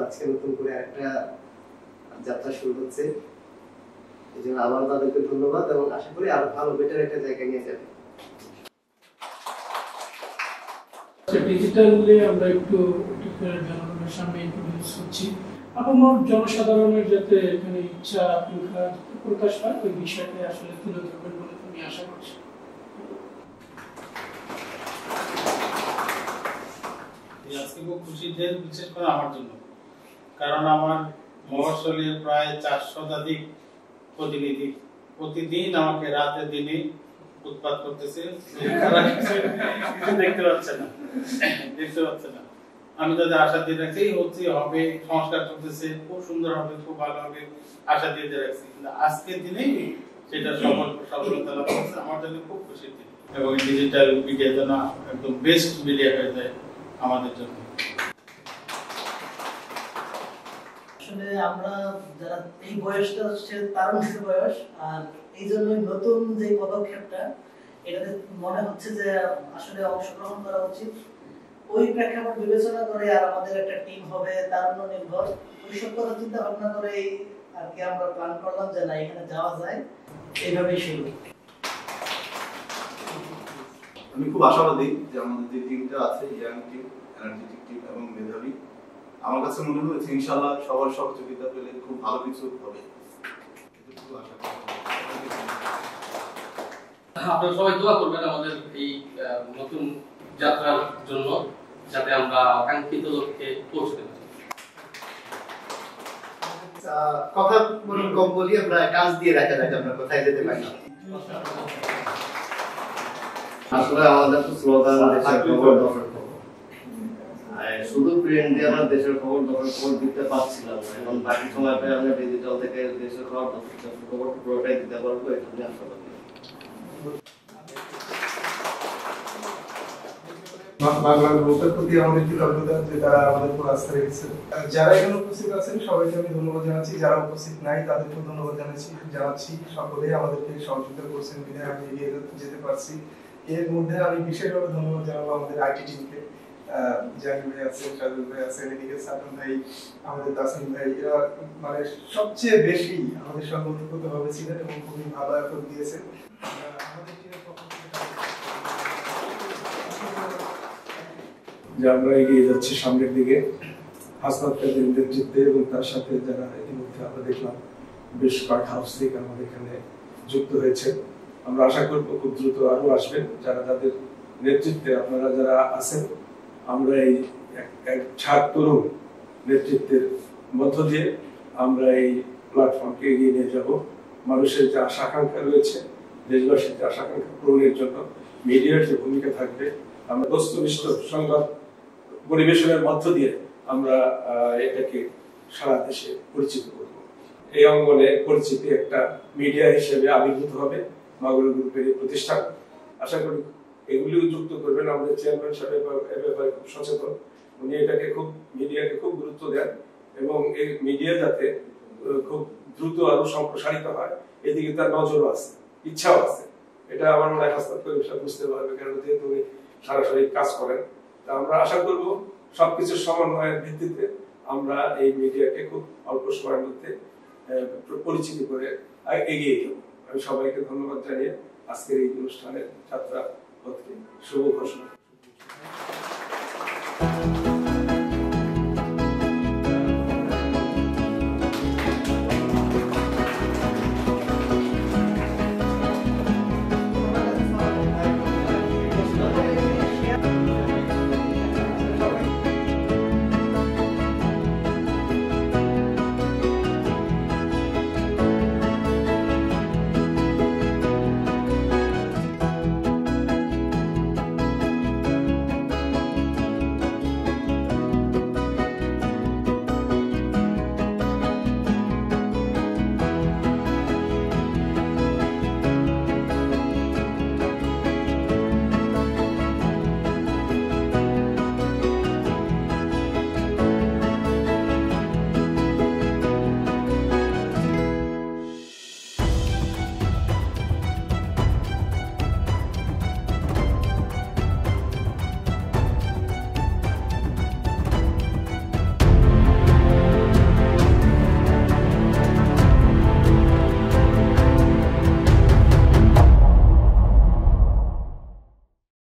আজকে নতুন করে একটা যাত্রা শুরু হচ্ছে। এই জন্য আবার তাদেরকে ধন্যবাদ এবং আশা করি আরো ভালো বেটার একটা জায়গায় নিয়ে যাবে। ডিজিটালি আমরা একটু জনগণের সামনে ইন্ট্রোডিউস করছি। আপামর জনসাধারণের যাতে এখানে ইচ্ছা আকাঙ্ক্ষা প্রকাশ পায় ওই বিষয়টা আসলে তুলে ধরবেন বলে আমি আশা করছি। আজকে খুব খুশির দিন, বিশেষ করে আমার জন্য, কারণ আমার মহাশলীর প্রায় 400 শতাধিক প্রতিনিধি প্রতিদিন আমাকে রাতে দিনে উৎপাত করতেছে, দেখতে পাচ্ছে না। আমি তাদের আশা দিয়ে রাখছি হচ্ছে হবে, সংস্কার চলতেছে, খুব সুন্দর হবে, খুব ভালো হবে, আশা দিয়ে রাখছি। কিন্তু আজকের দিনেই সেটা সফলতা লাভ করছে, আমার জন্য খুব খুশির দিন। এবং ডিজিটাল মিডিয়া যেন একদম বেস্ট মিডিয়া হয়ে যায় আমাদের জন্য। আসলে আমরা যারা এই বয়সটা হচ্ছে তারুণ্যের বয়স, আর এই জন্য নতুন যে পদক্ষেপটা এটাতে মনে হচ্ছে যে আসলে অংশগ্রহণ করা উচিত। ওই প্রেক্ষাপট বিবেচনা করে আর আমাদের একটা টিম হবে তারুণ্য নির্ভর, ওইসব কথা চিন্তা ভাবনা করে আর কি আমরা প্ল্যান করলাম যে না এখানে যাওয়া যায়, এইভাবেই শুরু। আমি খুব আশাবাদী যে আমাদের যে টিমটা আছে, ইয়াং টিম, এনার্জেটিক টিম এবং মেধাবী, আমার কাছে মনে হয়েছে ইনশাআল্লাহ সবার সহযোগিতা পেলে খুব ভালো কিছু হবে। আপনারা সবাই দোয়া করবেন আমাদের এই নতুন যাত্রার জন্য, যাতে আমরা আকাঙ্ক্ষিত লক্ষ্যে পৌঁছতে পারি। কথা কম বলি, আমরা কাজ দিয়ে রাখা যায়, আমরা কোথায় যেতে পারি। আসলে আমাদের তো স্লোগান দেশের খবর দখল খবর, শুধু প্রিন্ট দিয়ে আমরা দেশের খবর দখল খবর দিতে পারছিলাম না। এখন বাকি সময়টা আমরা ডিজিটাল থেকে দেশের খবর খবর পুরোটাই দিতে পারবো, এটা নিয়ে আশাবাদী। বাংলার লোকের প্রতি আমাদের কৃতজ্ঞতা যে তারা আমাদের উপর আস্থা রেখেছে। যারা এখানে উপস্থিত আছেন সবাইকে আমি ধন্যবাদ জানাচ্ছি, যারা উপস্থিত নাই তাদেরকেও ধন্যবাদ জানাচ্ছি। সকলেই আমাদেরকে সহযোগিতা করছেন, বিধায় আমি এগিয়ে যেতে পারছি। এর মধ্যে আমি বিশেষভাবে ধন্যবাদ জানাবো আমাদের আইটি টিমকে, জাহিদ ভাই আছেন, সাজুল ভাই আছেন, এদিকে সাদম ভাই, আমাদের তাসিম ভাই, এরা মানে সবচেয়ে বেশি আমাদের সঙ্গে ওতপ্রোতভাবে ছিলেন এবং খুবই ভালো এফোর্ট দিয়েছেন। আমাদের টিমের পক্ষ থেকে যে আমরা এগিয়ে যাচ্ছি সামনের দিকে হাসনাত কাদের নেতৃত্বে, এবং তার সাথে যারা ইতিমধ্যে আমরা দেখলাম বেশ কয়েক হাউস থেকে আমাদের এখানে যুক্ত হয়েছে। আমরা আশা করব খুব দ্রুত আরো আসবেন যারা তাদের নেতৃত্বে আপনারা যারা আছেন। আমরা এই এক ছাত্র নেতৃত্বের মধ্য দিয়ে আমরা এই প্ল্যাটফর্মকে এগিয়ে নিয়ে যাব। মানুষের যে আশা আকাঙ্ক্ষা রয়েছে, দেশবাসীর যে আশা আকাঙ্ক্ষা পূরণের জন্য মিডিয়ার যে ভূমিকা থাকবে, আমরা বস্তুনিষ্ঠ সংবাদ পরিবেশনের মধ্য দিয়ে আমরা এটাকে সারা দেশে পরিচিত করব। এই অঙ্গনে পরিচিতি একটা মিডিয়া হিসেবে আবির্ভূত হবে মাগুরা গ্রুপের এই প্রতিষ্ঠান। আশা করি এগুলিও যুক্ত করবেন। আমাদের চেয়ারম্যান সাহেব এ ব্যাপারে খুব সচেতন, উনি এটাকে খুব মিডিয়াকে খুব গুরুত্ব দেন এবং এই মিডিয়া যাতে খুব দ্রুত আরো সম্প্রসারিত হয় এদিকে তার নজরও আছে, ইচ্ছাও আছে। এটা আমার মনে হয় হাসনাত করিম বুঝতে পারবে, কারণ যেহেতু উনি সরাসরি কাজ করেন। আমরা আশা করব সবকিছুর সমন্বয়ের ভিত্তিতে আমরা এই মিডিয়াকে খুব অল্প সময়ের মধ্যে পরিচিতি করে এগিয়ে যাব। আমি সবাইকে ধন্যবাদ জানিয়ে আজকের এই অনুষ্ঠানের যাত্রা পথকে শুভ ঘোষণা।